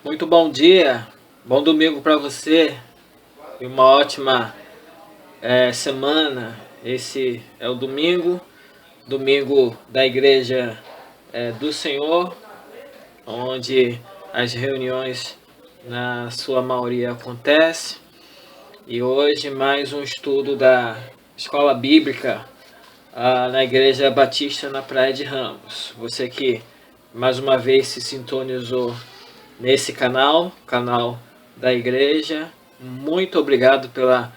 Muito bom dia, bom domingo para você e uma ótima semana. Esse é o domingo da Igreja do Senhor, onde as reuniões na sua maioria acontecem. E hoje mais um estudo da Escola Bíblica na Igreja Batista na Praia de Ramos. Você que mais uma vez se sintonizou nesse canal da igreja, muito obrigado pela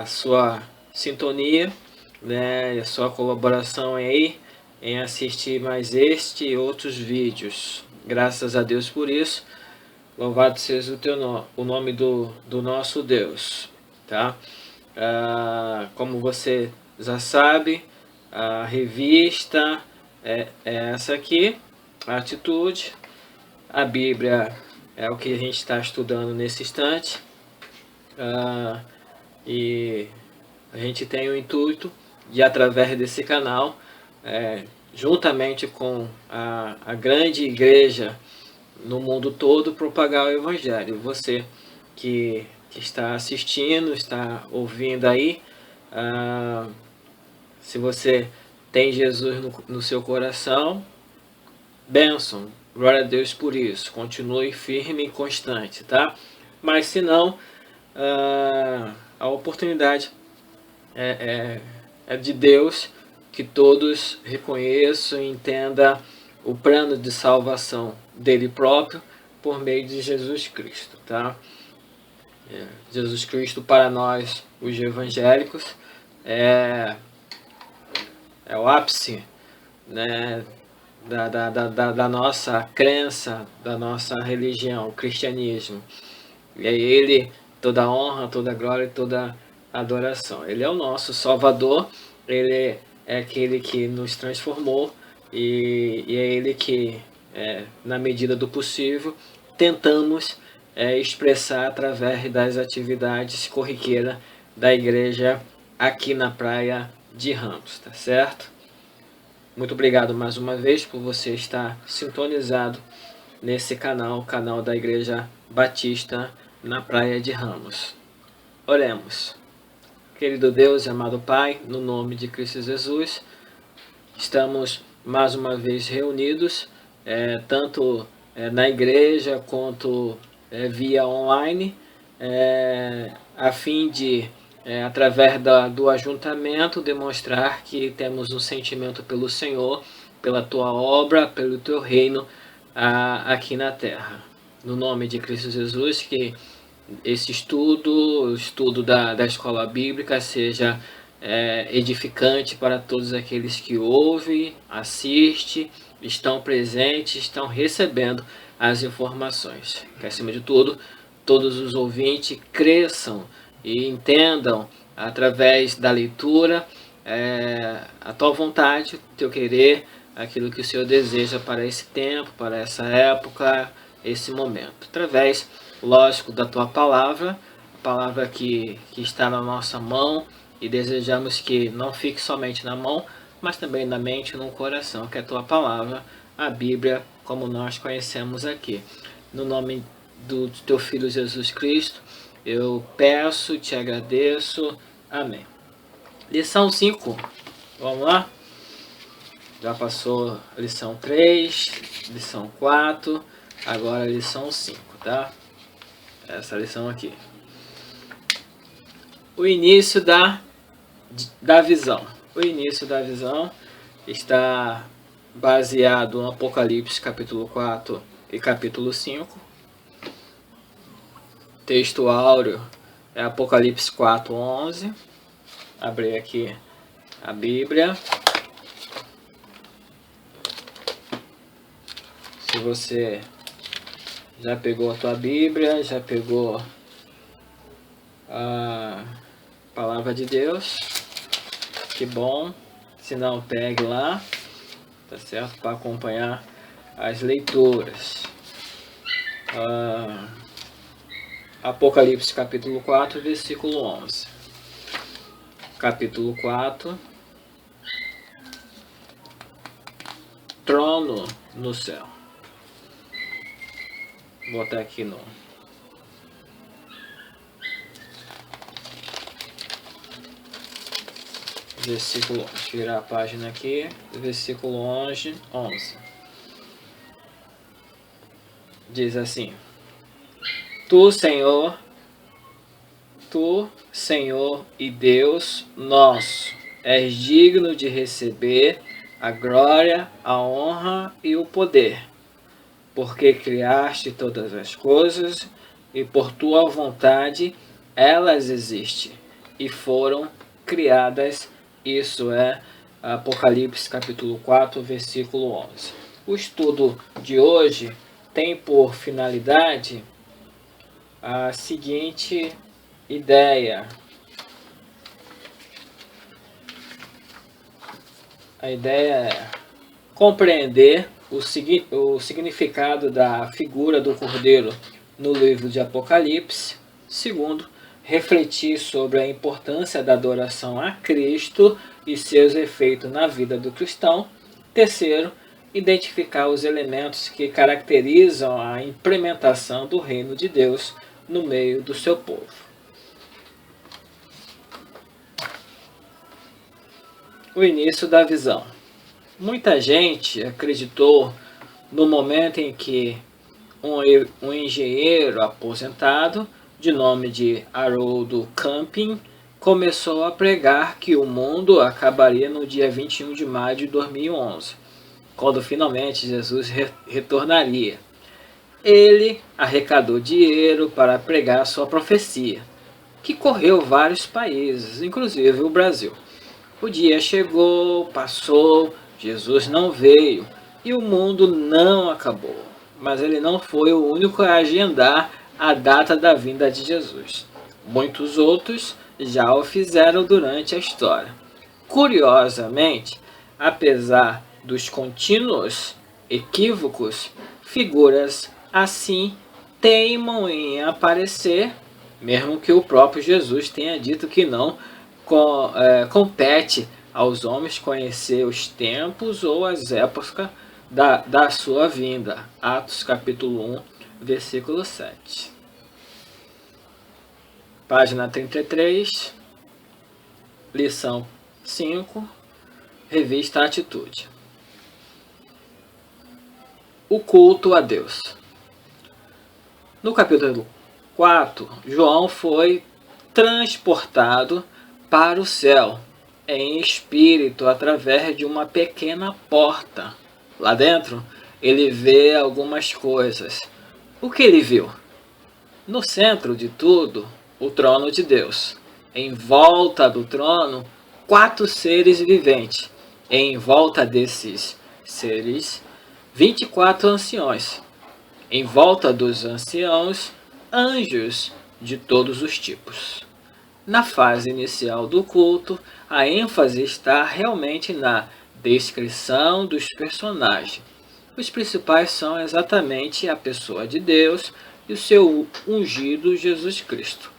sua sintonia, né, e a sua colaboração aí em assistir mais este e outros vídeos. Graças a Deus por isso. Louvado seja o teu nome, o nome do nosso Deus, tá? Como você já sabe, a revista é essa aqui, a Atitude. A Bíblia é o que a gente está estudando nesse instante. E a gente tem o intuito de, através desse canal, juntamente com a grande igreja no mundo todo, propagar o Evangelho. Você que está assistindo, está ouvindo aí, se você tem Jesus no seu coração, bênção, glória a Deus por isso, continue firme e constante, tá? Mas se não, a oportunidade é de Deus, que todos reconheçam e entendam o plano de salvação dele próprio por meio de Jesus Cristo, tá? Jesus Cristo para nós, os evangélicos, é o ápice, né, da nossa crença, da nossa religião, o cristianismo. E a Ele toda a honra, toda a glória e toda a adoração. Ele é o nosso Salvador, Ele é aquele que nos transformou e é Ele que, na medida do possível, tentamos expressar através das atividades corriqueiras da igreja aqui na Praia de Ramos, tá certo? Muito obrigado mais uma vez por você estar sintonizado nesse canal da Igreja Batista na Praia de Ramos. Oremos. Querido Deus e amado Pai, no nome de Cristo Jesus, estamos mais uma vez reunidos, tanto na igreja quanto via online, a fim de, através do ajuntamento, demonstrar que temos um sentimento pelo Senhor, pela Tua obra, pelo Teu reino aqui na terra. No nome de Cristo Jesus, que esse o estudo da escola bíblica seja edificante para todos aqueles que ouvem, assistem, estão presentes, estão recebendo as informações. Que, acima de tudo, todos os ouvintes cresçam e entendam, através da leitura, a tua vontade, o teu querer, aquilo que o Senhor deseja para esse tempo, para essa época, esse momento. Através, lógico, da tua palavra, a palavra que está na nossa mão, e desejamos que não fique somente na mão, mas também na mente e no coração, que é a tua palavra, a Bíblia, como nós conhecemos aqui. No nome do teu Filho Jesus Cristo, eu peço, te agradeço. Amém. Lição 5. Vamos lá? Já passou a lição 3, lição 4, agora a lição 5, tá? Essa lição aqui. O início da visão. O início da visão está baseado no Apocalipse capítulo 4 e capítulo 5. Texto áureo é Apocalipse 4:11. Abri aqui a Bíblia. Se você já pegou a tua Bíblia, já pegou a palavra de Deus, que bom. Se não, pegue lá, tá certo? Para acompanhar as leituras. Apocalipse capítulo 4, versículo 11. Capítulo 4. Trono no céu. Vou botar aqui no... versículo 11. Virar a página aqui. Versículo 11. Diz assim: Tu, Senhor e Deus nosso, és digno de receber a glória, a honra e o poder, porque criaste todas as coisas e por tua vontade elas existem e foram criadas. Isso é Apocalipse capítulo 4, versículo 11. O estudo de hoje tem por finalidade a seguinte ideia. A ideia é compreender o significado da figura do Cordeiro no livro de Apocalipse. Segundo, refletir sobre a importância da adoração a Cristo e seus efeitos na vida do cristão. Terceiro, identificar os elementos que caracterizam a implementação do reino de Deus no meio do seu povo. O início da visão. Muita gente acreditou no momento em que um engenheiro aposentado, de nome de Harold Camping, começou a pregar que o mundo acabaria no dia 21 de maio de 2011, quando finalmente Jesus retornaria. Ele arrecadou dinheiro para pregar sua profecia, que correu vários países, inclusive o Brasil. O dia chegou, passou, Jesus não veio e o mundo não acabou. Mas ele não foi o único a agendar a data da vinda de Jesus. Muitos outros já o fizeram durante a história. Curiosamente, apesar dos contínuos equívocos, figuras assim teimam em aparecer, mesmo que o próprio Jesus tenha dito que não compete aos homens conhecer os tempos ou as épocas da sua vinda. Atos capítulo 1, versículo 7. Página 33, lição 5, revista Atitude. O culto a Deus. No capítulo 4, João foi transportado para o céu em espírito através de uma pequena porta. Lá dentro, ele vê algumas coisas. O que ele viu? No centro de tudo, o trono de Deus. Em volta do trono, 4 seres viventes. Em volta desses seres, 24 anciões. Em volta dos anciãos, anjos de todos os tipos. Na fase inicial do culto, a ênfase está realmente na descrição dos personagens. Os principais são exatamente a pessoa de Deus e o seu ungido Jesus Cristo.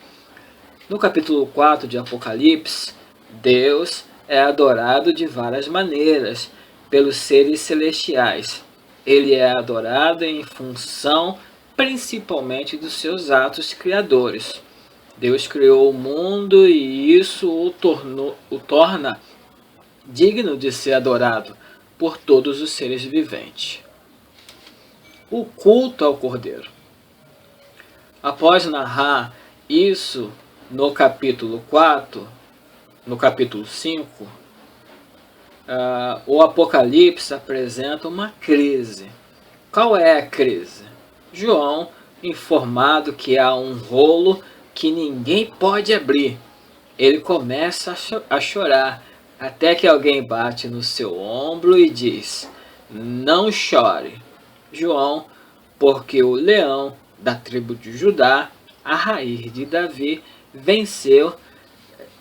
No capítulo 4 de Apocalipse, Deus é adorado de várias maneiras pelos seres celestiais. Ele é adorado em função principalmente dos seus atos criadores. Deus criou o mundo e isso o torna digno de ser adorado por todos os seres viventes. O culto ao Cordeiro. Após narrar isso no capítulo 4, no capítulo 5, o Apocalipse apresenta uma crise. Qual é a crise? João, informado que há um rolo que ninguém pode abrir, ele começa a chorar, até que alguém bate no seu ombro e diz: não chore, João, porque o leão da tribo de Judá, a raiz de Davi, venceu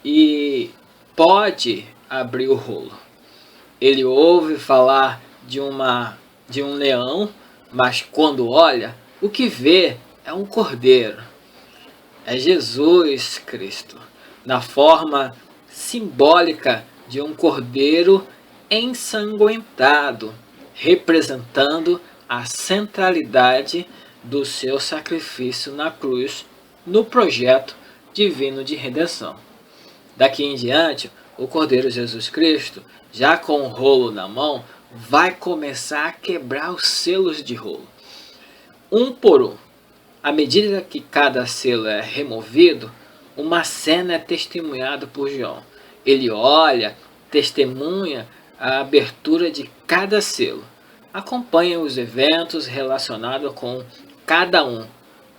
e pode abrir o rolo. Ele ouve falar de um leão, mas quando olha, o que vê é um cordeiro. É Jesus Cristo, na forma simbólica de um cordeiro ensanguentado, representando a centralidade do seu sacrifício na cruz no projeto divino de redenção. Daqui em diante, o Cordeiro Jesus Cristo, já com o rolo na mão, vai começar a quebrar os selos de rolo, um por um. À medida que cada selo é removido, uma cena é testemunhada por João. Ele olha, testemunha a abertura de cada selo, acompanha os eventos relacionados com cada um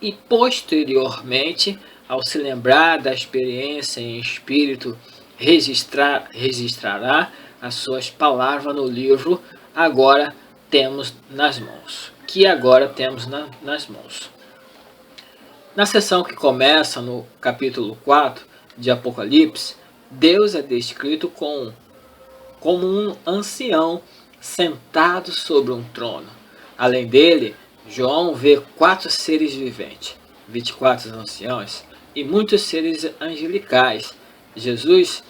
e, posteriormente, ao se lembrar da experiência em espírito, registrará as suas palavras no livro agora temos nas mãos. Nas mãos. Na seção que começa no capítulo 4 de Apocalipse, Deus é descrito como um ancião sentado sobre um trono. Além dele, João vê 4 seres viventes, 24 anciãos e muitos seres angelicais. Jesus,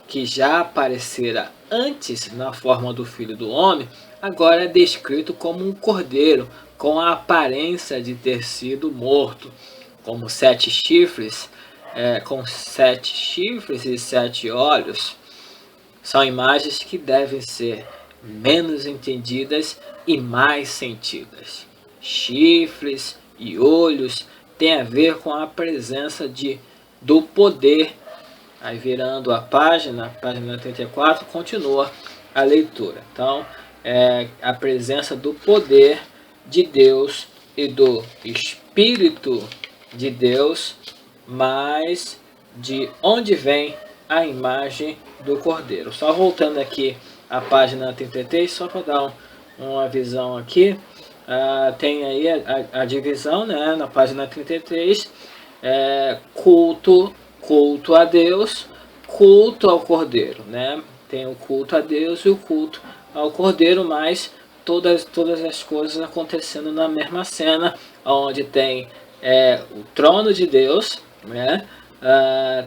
que já aparecera antes na forma do Filho do Homem, agora é descrito como um cordeiro com a aparência de ter sido morto, como 7 chifres, com 7 chifres e 7 olhos. São imagens que devem ser menos entendidas e mais sentidas. Chifres e olhos têm a ver com a presença do poder. Aí virando a página 34, continua a leitura. Então, a presença do poder de Deus e do Espírito de Deus, mas de onde vem a imagem do Cordeiro. Só voltando aqui à página 33, só para dar uma visão aqui, tem aí a divisão, né, na página 33, culto a Deus, culto ao Cordeiro, né? Tem o culto a Deus e o culto ao Cordeiro, mas todas as coisas acontecendo na mesma cena, onde tem o trono de Deus, né?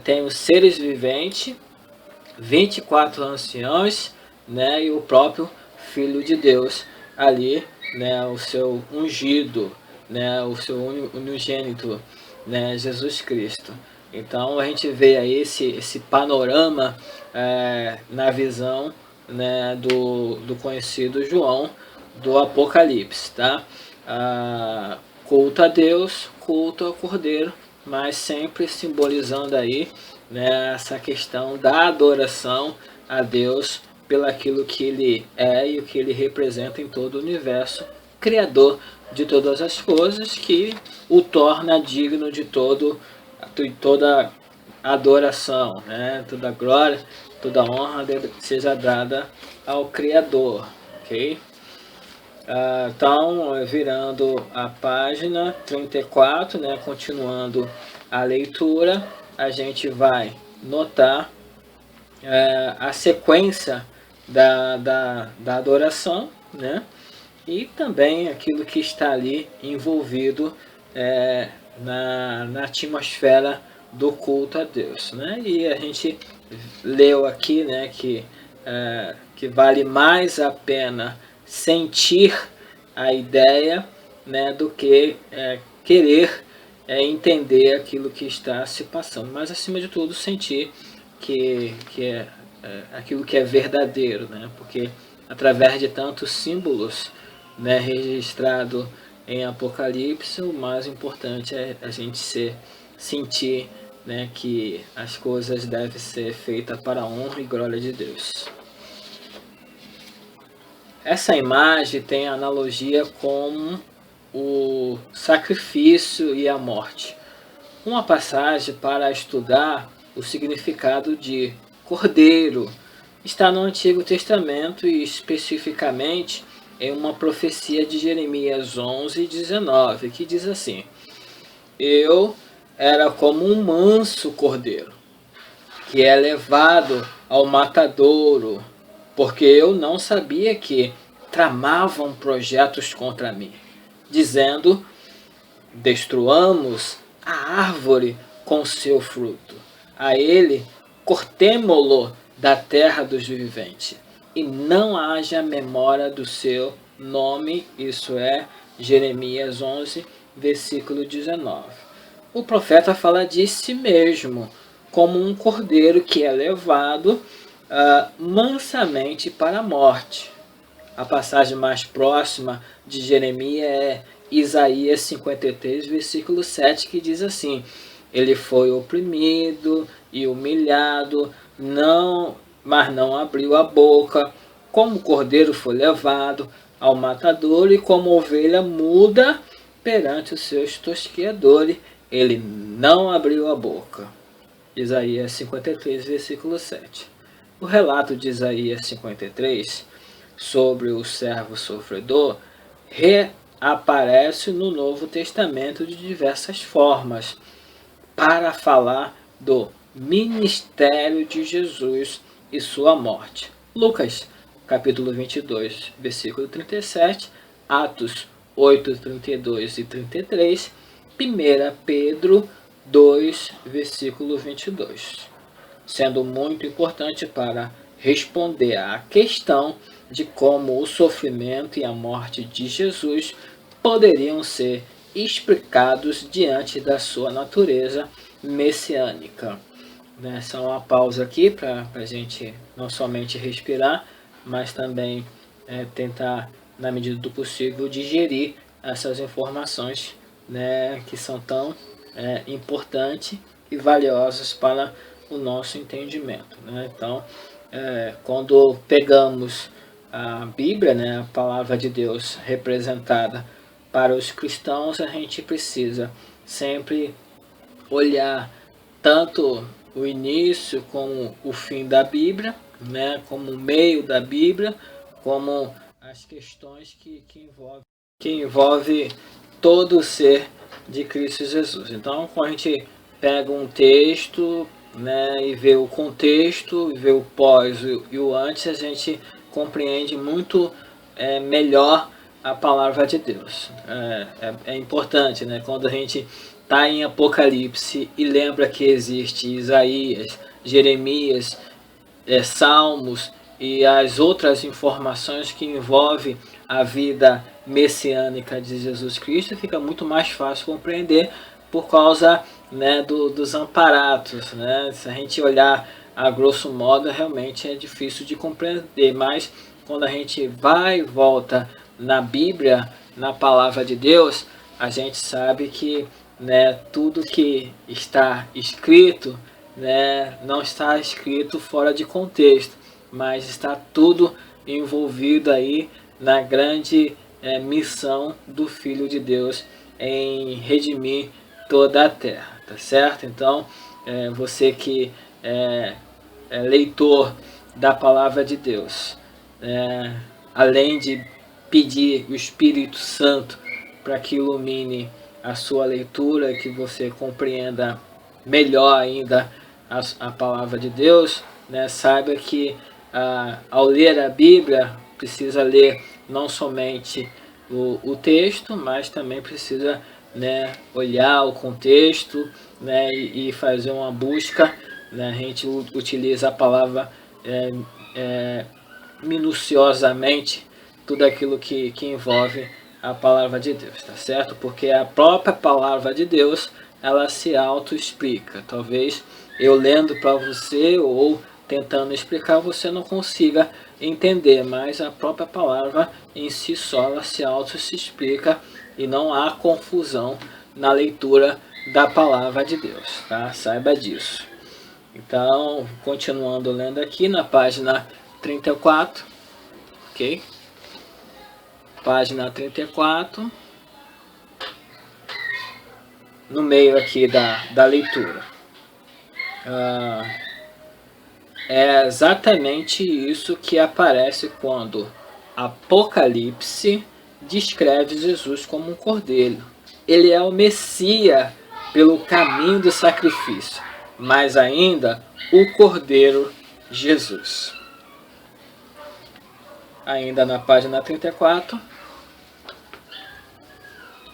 Tem os seres viventes, 24 anciãos, né? E o próprio Filho de Deus ali, né? O seu ungido, né? O seu unigênito, né? Jesus Cristo. Então a gente vê aí esse panorama na visão, né, do conhecido João do Apocalipse, tá? Culto a Deus, culto ao Cordeiro, mas sempre simbolizando aí, né, essa questão da adoração a Deus pelo aquilo que Ele é e o que Ele representa em todo o universo, Criador de todas as coisas, que o torna digno de toda adoração, né? Toda glória, toda honra seja dada ao Criador, ok? Então, virando a página 34, né? Continuando a leitura, a gente vai notar a sequência da adoração, né? E também aquilo que está ali envolvido na atmosfera do culto a Deus, né? E a gente leu aqui, né, que vale mais a pena sentir a ideia, né, do que querer entender aquilo que está se passando, mas acima de tudo sentir que aquilo que é verdadeiro, né? Porque através de tantos símbolos, né, registrado em Apocalipse, o mais importante é a gente sentir, né, que as coisas devem ser feitas para a honra e glória de Deus. Essa imagem tem analogia com o sacrifício e a morte. Uma passagem para estudar o significado de cordeiro está no Antigo Testamento e especificamente em uma profecia de Jeremias 11:19, que diz assim: eu era como um manso cordeiro, que é levado ao matadouro, porque eu não sabia que tramavam projetos contra mim, dizendo: destruamos a árvore com seu fruto, a ele cortemo-lo da terra dos viventes. e não haja memória do seu nome. Isso é Jeremias 11, versículo 19. O profeta fala de si mesmo como um cordeiro que é levado mansamente para a morte. A passagem mais próxima de Jeremias é Isaías 53, versículo 7, que diz assim: ele foi oprimido e humilhado, mas não abriu a boca, como cordeiro foi levado ao matador, e como ovelha muda perante os seus tosqueadores, ele não abriu a boca. Isaías 53, versículo 7. O relato de Isaías 53 sobre o servo sofredor reaparece no Novo Testamento de diversas formas para falar do ministério de Jesus e sua morte. Lucas, capítulo 22, versículo 37, Atos 8, 32 e 33, 1 Pedro 2, versículo 22, sendo muito importante para responder à questão de como o sofrimento e a morte de Jesus poderiam ser explicados diante da sua natureza messiânica. Só uma pausa aqui para a gente não somente respirar, mas também tentar, na medida do possível, digerir essas informações, que são tão importantes e valiosas para o nosso entendimento. Então, quando pegamos a Bíblia, a palavra de Deus representada para os cristãos, a gente precisa sempre olhar tanto o início como o fim da Bíblia, como o meio da Bíblia, como as questões que envolve todo o ser de Cristo Jesus. Então, quando a gente pega um texto, e vê o contexto, vê o pós e o antes, a gente compreende muito melhor a palavra de Deus. É importante, quando a gente está em Apocalipse e lembra que existe Isaías, Jeremias, Salmos e as outras informações que envolvem a vida messiânica de Jesus Cristo, fica muito mais fácil compreender por causa dos amparatos. Se a gente olhar a grosso modo, realmente é difícil de compreender, mas quando a gente vai e volta na Bíblia, na palavra de Deus, a gente sabe que tudo que está escrito não está escrito fora de contexto, mas está tudo envolvido aí na grande missão do Filho de Deus em redimir toda a terra, tá certo? Então, você que é leitor da palavra de Deus, além de pedir o Espírito Santo para que ilumine a sua leitura, que você compreenda melhor ainda a palavra de Deus, saiba que ao ler a Bíblia precisa ler não somente o texto, mas também precisa olhar o contexto e fazer uma busca. A gente utiliza a palavra minuciosamente, tudo aquilo que envolve a palavra de Deus, tá certo? Porque a própria palavra de Deus, ela se auto-explica. Talvez eu lendo para você ou tentando explicar, você não consiga entender, mas a própria palavra em si só, ela se auto-explica e não há confusão na leitura da palavra de Deus, tá? Saiba disso. Então, continuando lendo aqui na página 34, ok? Página 34, no meio aqui da leitura. É exatamente isso que aparece quando Apocalipse descreve Jesus como um cordeiro. Ele é o Messias pelo caminho do sacrifício, mas ainda o Cordeiro Jesus. Ainda na página 34,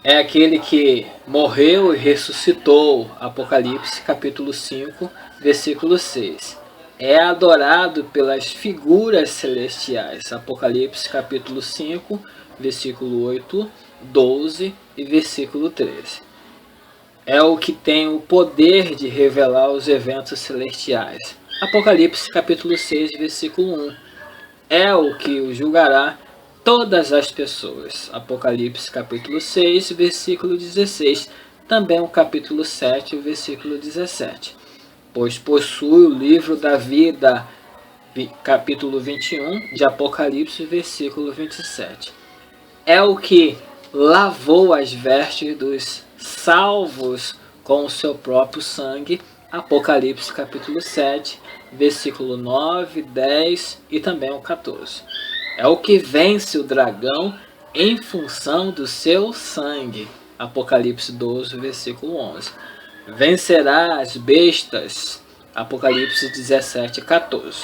é aquele que morreu e ressuscitou, Apocalipse capítulo 5, versículo 6. é adorado pelas figuras celestiais. Apocalipse capítulo 5, versículo 8, 12 e versículo 13. É o que tem o poder de revelar os eventos celestiais. Apocalipse capítulo 6, versículo 1. É o que o julgará todas as pessoas. Apocalipse capítulo 6, versículo 16. Também o capítulo 7, versículo 17. Pois possui o livro da vida, capítulo 21 de Apocalipse, versículo 27. É o que lavou as vestes dos salvos com o seu próprio sangue. Apocalipse capítulo 7, versículo 9, 10 e também o 14. É o que vence o dragão em função do seu sangue. Apocalipse 12, versículo 11. Vencerá as bestas. Apocalipse 17, 14.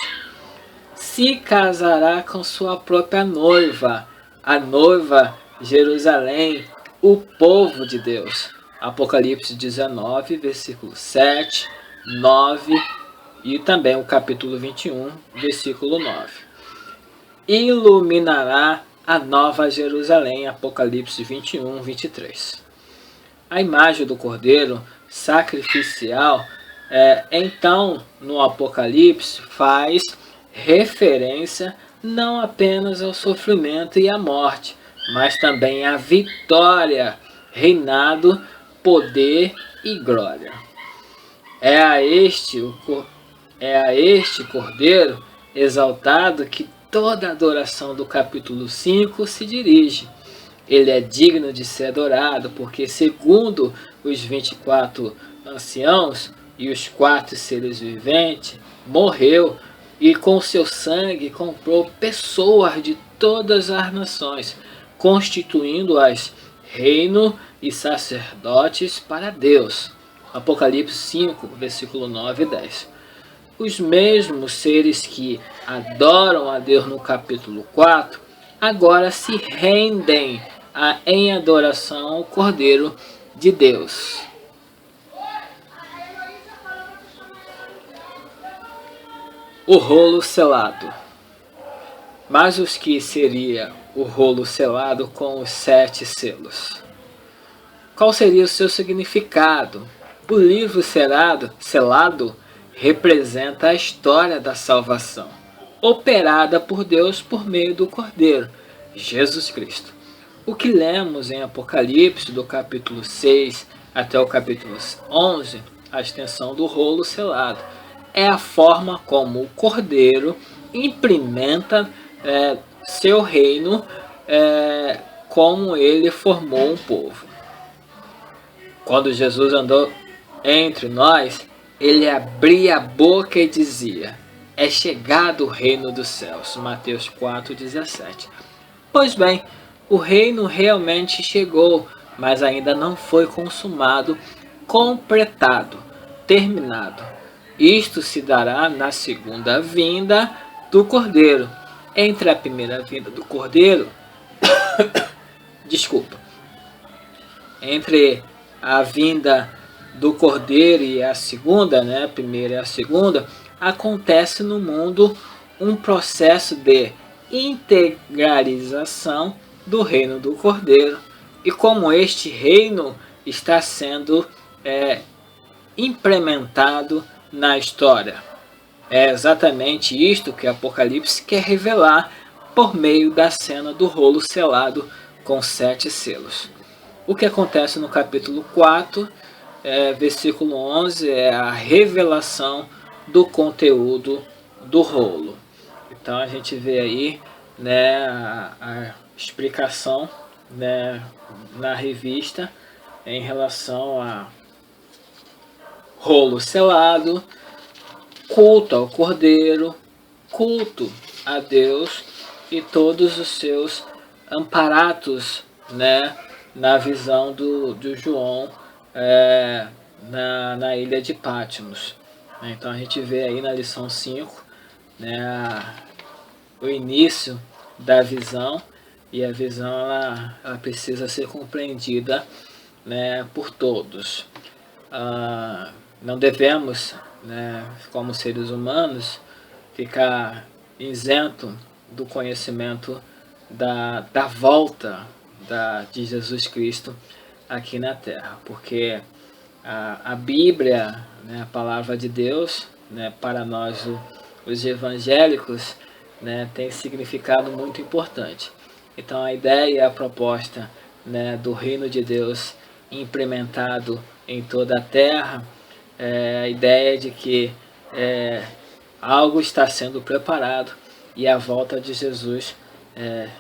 Se casará com sua própria noiva, a noiva Jerusalém, o povo de Deus. Apocalipse 19, versículo 7, 9 e também o capítulo 21, versículo 9. Iluminará a nova Jerusalém. Apocalipse 21, 23. A imagem do Cordeiro sacrificial, então, no Apocalipse, faz referência não apenas ao sofrimento e à morte, mas também à vitória, reinado, poder e glória. É a este Cordeiro exaltado que toda a adoração do capítulo 5 se dirige. Ele é digno de ser adorado, porque segundo os 24 anciãos e os 4 seres viventes, morreu e com seu sangue comprou pessoas de todas as nações, constituindo-as reino e sacerdotes para Deus. Apocalipse 5, versículo 9 e 10. Os mesmos seres que adoram a Deus no capítulo 4, agora se rendem em adoração ao Cordeiro de Deus. O rolo selado. Mas os que seria o rolo selado com os 7 selos? Qual seria o seu significado? O livro selado representa a história da salvação, operada por Deus por meio do Cordeiro, Jesus Cristo. O que lemos em Apocalipse, do capítulo 6 até o capítulo 11, a extensão do rolo selado, é a forma como o Cordeiro implementa seu reino, como ele formou um povo. Quando Jesus andou entre nós, ele abria a boca e dizia: é chegado o reino dos céus. Mateus 4,17. Pois bem, o reino realmente chegou, mas ainda não foi consumado, completado, terminado. Isto se dará na segunda vinda do Cordeiro. Entre a primeira vinda do Cordeiro, entre a vinda do Cordeiro e a segunda, a primeira e a segunda, acontece no mundo um processo de integralização do reino do Cordeiro, e como este reino está sendo implementado na história. É exatamente isto que Apocalipse quer revelar por meio da cena do rolo selado com 7 selos. O que acontece no capítulo 4, versículo 11, é a revelação do conteúdo do rolo. Então a gente vê aí a explicação na revista em relação a rolo selado, culto ao Cordeiro, culto a Deus e todos os seus amparatos, na visão do João na ilha de Patmos. Então a gente vê aí na lição 5 o início da visão, e a visão ela precisa ser compreendida por todos. Não devemos, como seres humanos, ficar isento do conhecimento da volta de Jesus Cristo aqui na Terra, porque a Bíblia, né, a palavra de Deus, né, para nós os evangélicos, né, tem significado muito importante. Então a ideia e a proposta, né, do reino de Deus implementado em toda a terra, a ideia de que algo está sendo preparado e a volta de Jesus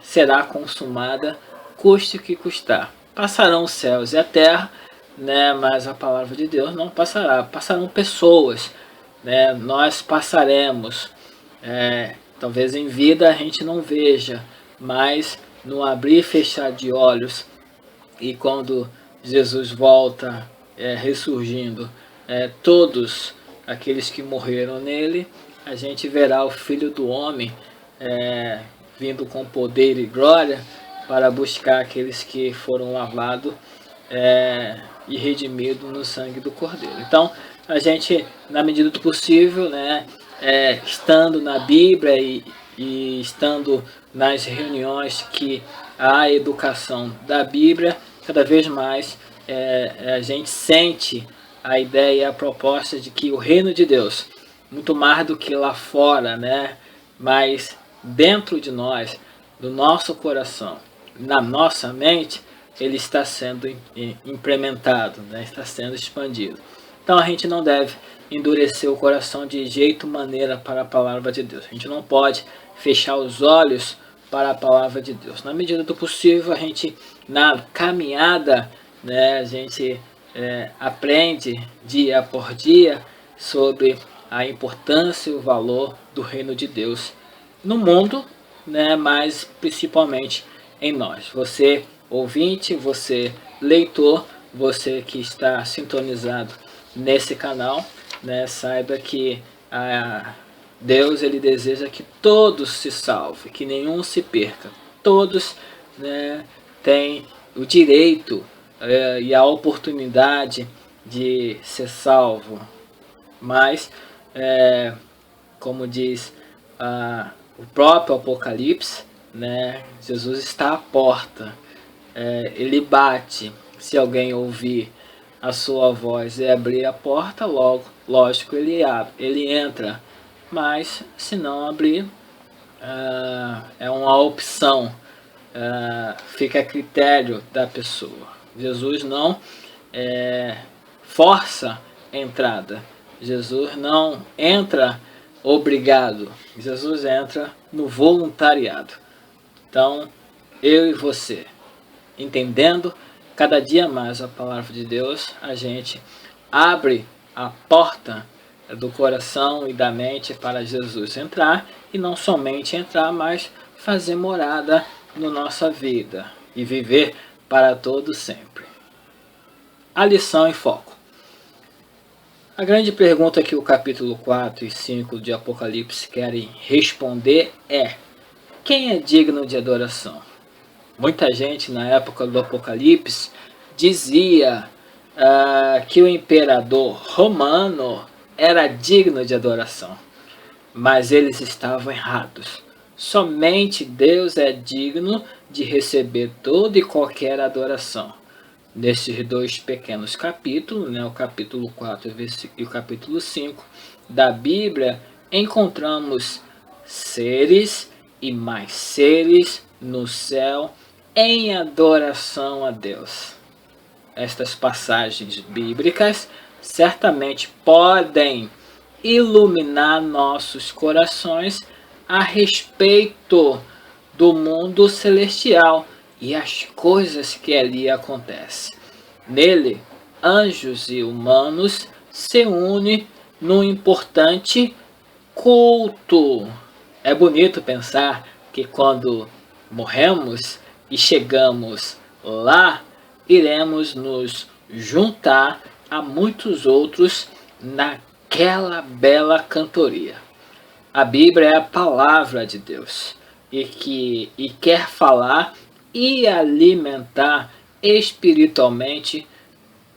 será consumada, custe o que custar. Passarão os céus e a terra, né, mas a palavra de Deus não passará. Passarão pessoas, né, nós passaremos. Talvez em vida a gente não veja, mas no abrir e fechar de olhos, e quando Jesus volta ressurgindo, todos aqueles que morreram nele, a gente verá o Filho do Homem vindo com poder e glória para buscar aqueles que foram lavados e redimidos no sangue do Cordeiro. Então, a gente, na medida do possível, né, estando na Bíblia e estando nas reuniões que há a educação da Bíblia, cada vez mais a gente sente a ideia e a proposta de que o reino de Deus, muito mais do que lá fora, né, mas dentro de nós, do nosso coração, na nossa mente, ele está sendo implementado, né, está sendo expandido. Então a gente não deve endurecer o coração de jeito maneira para a palavra de Deus. A gente não pode fechar os olhos para a palavra de Deus. Na medida do possível, a gente, na caminhada, né, a gente aprende dia por dia sobre a importância e o valor do reino de Deus no mundo, né, mas principalmente em nós. Você ouvinte, você leitor, você que está sintonizado nesse canal, né, saiba que Deus, ele deseja que todos se salvem, que nenhum se perca. Todos, né, têm o direito e a oportunidade de ser salvo. Mas, como diz o próprio Apocalipse, né, Jesus está à porta. Ele bate. Se alguém ouvir a sua voz e abrir a porta, lógico, ele entra. Mas se não abrir, é uma opção, fica a critério da pessoa. Jesus não força a entrada. Jesus não entra obrigado. Jesus entra no voluntariado. Então, eu e você, entendendo cada dia mais a palavra de Deus, a gente abre a porta do coração e da mente para Jesus entrar, e não somente entrar, mas fazer morada na nossa vida e viver para todo sempre. A lição em foco. A grande pergunta que o capítulo 4 e 5 de Apocalipse querem responder é: quem é digno de adoração? Muita gente na época do Apocalipse dizia que o imperador romano era digno de adoração, mas eles estavam errados. Somente Deus é digno de receber toda e qualquer adoração. Nesses dois pequenos capítulos, né, o capítulo 4 e o capítulo 5 da Bíblia, encontramos seres e mais seres no céu em adoração a Deus. Estas passagens bíblicas certamente podem iluminar nossos corações a respeito do mundo celestial e as coisas que ali acontecem. Nele, anjos e humanos se unem num importante culto. É bonito pensar que quando morremos e chegamos lá, iremos nos juntar a muitos outros naquela bela cantoria. A Bíblia é a palavra de Deus e quer falar e alimentar espiritualmente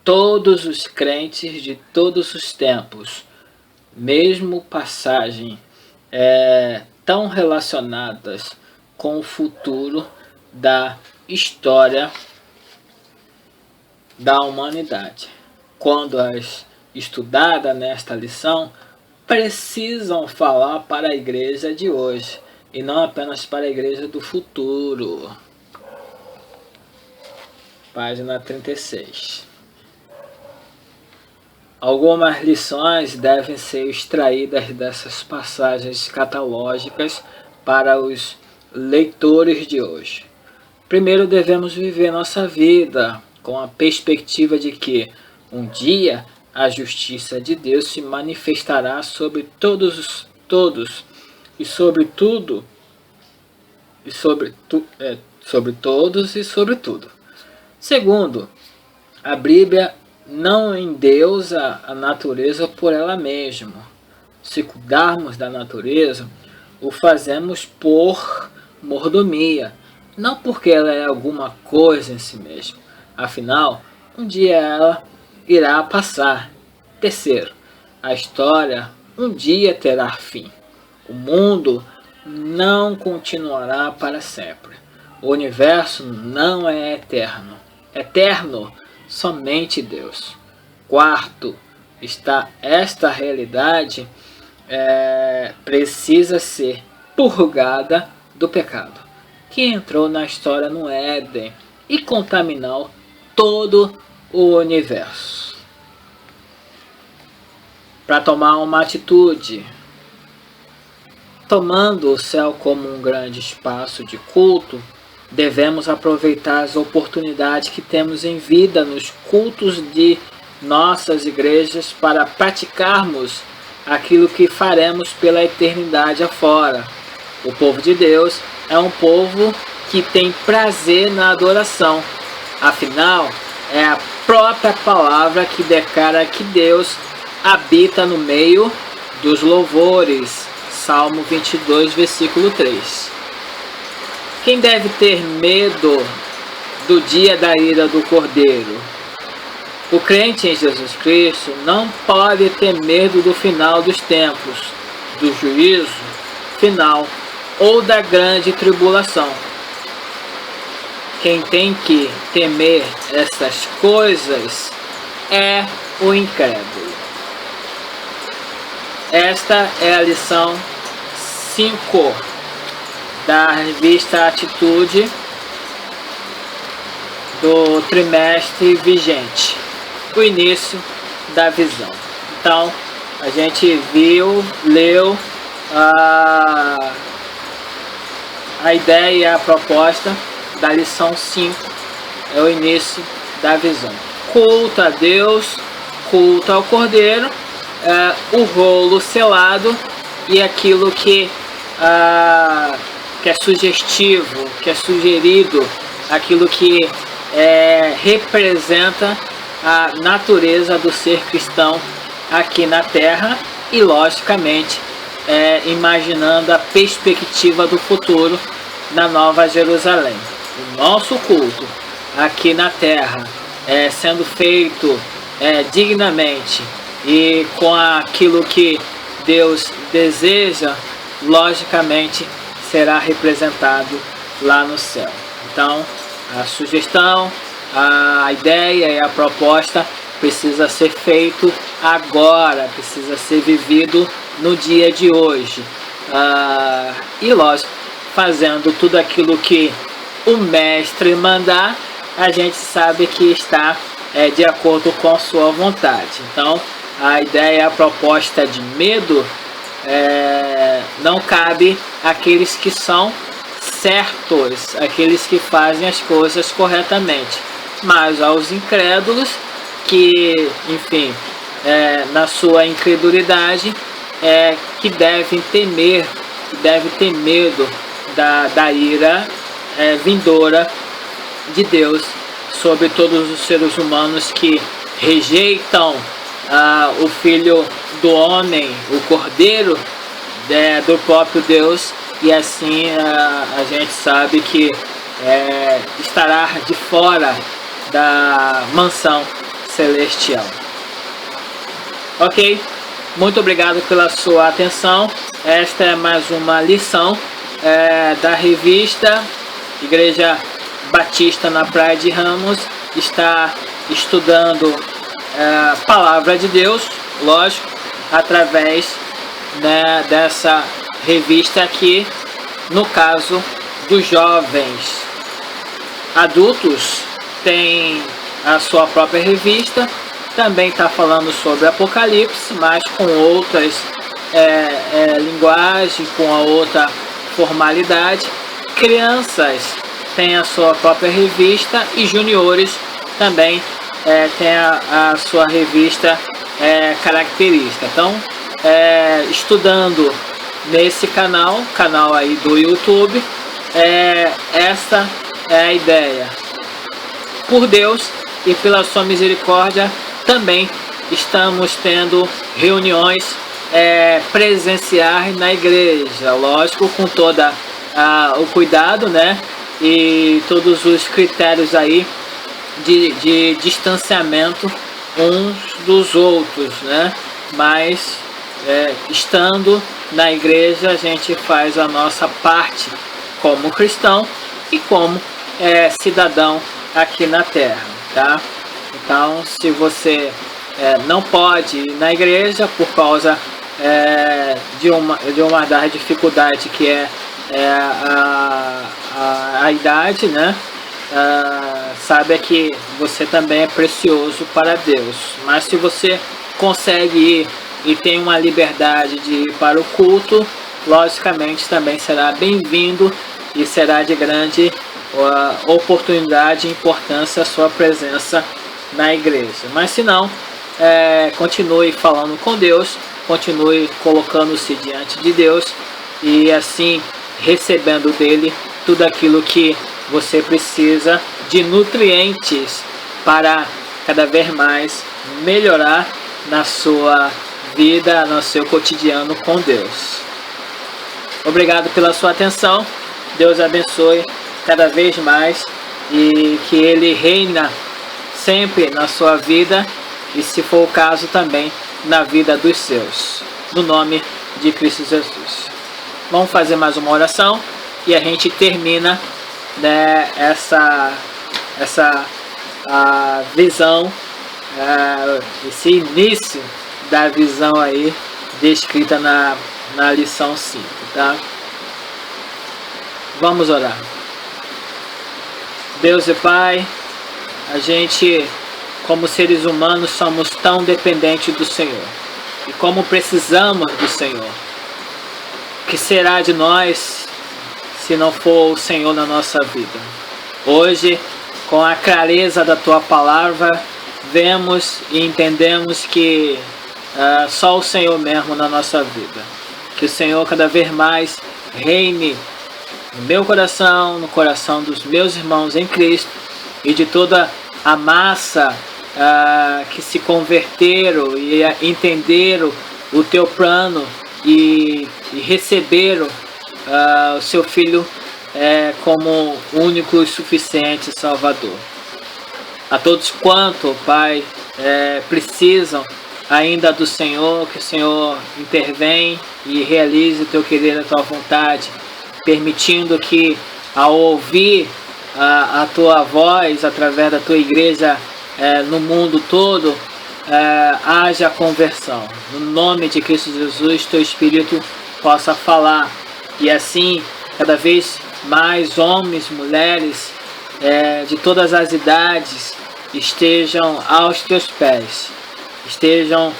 todos os crentes de todos os tempos. Mesmo passagem tão relacionadas com o futuro da história da humanidade. Quando as estudadas nesta lição, precisam falar para a igreja de hoje e não apenas para a igreja do futuro. Página 36. Algumas lições devem ser extraídas dessas passagens escatológicas para os leitores de hoje. Primeiro, devemos viver nossa vida com a perspectiva de que um dia a justiça de Deus se manifestará sobre todos e sobre tudo e sobre todos e sobre tudo. Segundo, a Bíblia não endeusa a natureza por ela mesma. Se cuidarmos da natureza, o fazemos por mordomia, não porque ela é alguma coisa em si mesma. Afinal, um dia ela irá passar. Terceiro, a história um dia terá fim. O mundo não continuará para sempre. O universo não é eterno. Eterno somente Deus. Quarto, esta realidade precisa ser purgada do pecado, que entrou na história no Éden e contaminou todo o universo. Para tomar uma atitude, tomando o céu como um grande espaço de culto, devemos aproveitar as oportunidades que temos em vida nos cultos de nossas igrejas para praticarmos aquilo que faremos pela eternidade afora. O povo de Deus é um povo que tem prazer na adoração. Afinal, é a própria palavra que declara que Deus habita no meio dos louvores. Salmo 22, versículo 3. Quem deve ter medo do dia da ira do Cordeiro? O crente em Jesus Cristo não pode ter medo do final dos tempos, do juízo final ou da grande tribulação. Quem tem que temer essas coisas é o incrédulo. Esta é a lição 5 da revista Atitude do trimestre vigente, o início da visão. Então, a gente leu a ideia e a proposta da lição 5, é o início da visão. Culto a Deus, culto ao Cordeiro, o rolo selado e aquilo que é sugestivo, que é sugerido, aquilo que representa a natureza do ser cristão aqui na Terra e, logicamente, imaginando a perspectiva do futuro na Nova Jerusalém. O nosso culto aqui na Terra sendo feito dignamente e com aquilo que Deus deseja, logicamente será representado lá no céu. Então, a sugestão, a ideia e a proposta precisa ser feito agora, precisa ser vivido no dia de hoje. E lógico, fazendo tudo aquilo que o mestre mandar, a gente sabe que está de acordo com a sua vontade. Então, a ideia, a proposta de medo não cabe àqueles que são certos, aqueles que fazem as coisas corretamente, mas aos incrédulos que, enfim, na sua incredulidade, que devem temer, que devem ter medo da ira vindoura de Deus sobre todos os seres humanos que rejeitam o Filho do Homem, o Cordeiro do próprio Deus, e assim a gente sabe que estará de fora da mansão celestial. Ok? Muito obrigado pela sua atenção. Esta é mais uma lição da revista Igreja Batista na Praia de Ramos. Está estudando a Palavra de Deus, lógico, através, né, dessa revista aqui, no caso dos jovens. Adultos têm a sua própria revista, também está falando sobre Apocalipse, mas com outras linguagens, com a outra formalidade. Crianças têm a sua própria revista e juniores também têm a sua revista característica. Então, estudando nesse canal aí do YouTube, essa é a ideia. Por Deus e pela sua misericórdia, também estamos tendo reuniões presenciais na igreja, lógico, com toda o cuidado, né, e todos os critérios aí de distanciamento uns dos outros, né, mas estando na igreja a gente faz a nossa parte como cristão e como cidadão aqui na terra, tá? Então, se você não pode ir na igreja por causa de uma das dificuldades que é a idade, né? Saiba que você também é precioso para Deus. Mas se você consegue ir e tem uma liberdade de ir para o culto, logicamente também será bem-vindo e será de grande oportunidade e importância a sua presença na igreja. Mas se não, continue falando com Deus, continue colocando-se diante de Deus e assim recebendo dele tudo aquilo que você precisa de nutrientes para cada vez mais melhorar na sua vida, no seu cotidiano com Deus. Obrigado pela sua atenção. Deus abençoe cada vez mais e que Ele reina sempre na sua vida e, se for o caso, também na vida dos seus. No nome de Cristo Jesus. Vamos fazer mais uma oração e a gente termina, né, essa visão, esse início da visão aí descrita na lição 5, tá? Vamos orar. Deus e Pai, a gente, como seres humanos, somos tão dependentes do Senhor. E como precisamos do Senhor. O que será de nós se não for o Senhor na nossa vida? Hoje, com a clareza da Tua Palavra, vemos e entendemos que só o Senhor mesmo na nossa vida. Que o Senhor cada vez mais reine no meu coração, no coração dos meus irmãos em Cristo e de toda a massa que se converteram e entenderam o Teu plano e receberam o Seu Filho como único e suficiente Salvador. A todos quanto, Pai, precisam ainda do Senhor, que o Senhor intervém e realize o Teu querer, a Tua vontade, permitindo que, ao ouvir a Tua voz através da Tua igreja no mundo todo, haja conversão. No nome de Cristo Jesus, Teu Espírito possa falar e assim cada vez mais homens, mulheres de todas as idades estejam aos Teus pés, estejam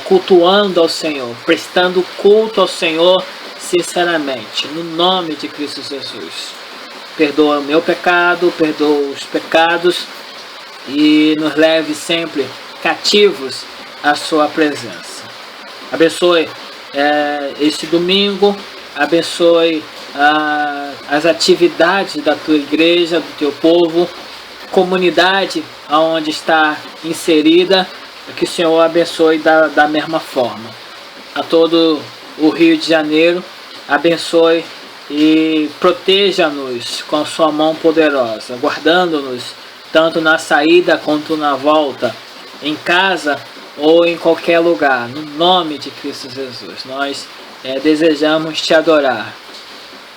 cultuando ao Senhor, prestando culto ao Senhor sinceramente, no nome de Cristo Jesus. Perdoa o meu pecado, perdoa os pecados e nos leve sempre cativos à Sua presença. Abençoe este domingo, abençoe as atividades da Tua igreja, do Teu povo, comunidade onde está inserida, que o Senhor abençoe da mesma forma. A todo o Rio de Janeiro, abençoe e proteja-nos com Sua mão poderosa, guardando-nos tanto na saída quanto na volta, em casa ou em qualquer lugar, no nome de Cristo Jesus. Nós desejamos te adorar.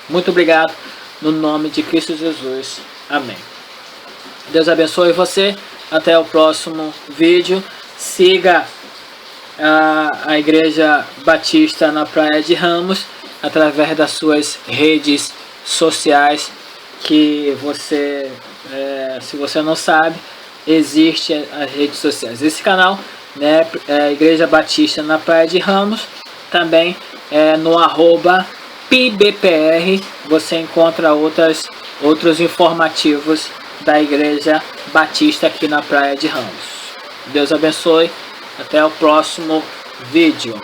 Muito obrigado, no nome de Cristo Jesus. Amém. Deus abençoe você. Até o próximo vídeo. Siga a Igreja Batista na Praia de Ramos através das suas redes sociais, que você, se você não sabe, existe as redes sociais. Esse canal, né, Igreja Batista na Praia de Ramos, também no @PIBPR você encontra outros informativos da Igreja Batista aqui na Praia de Ramos. Deus abençoe. Até o próximo vídeo.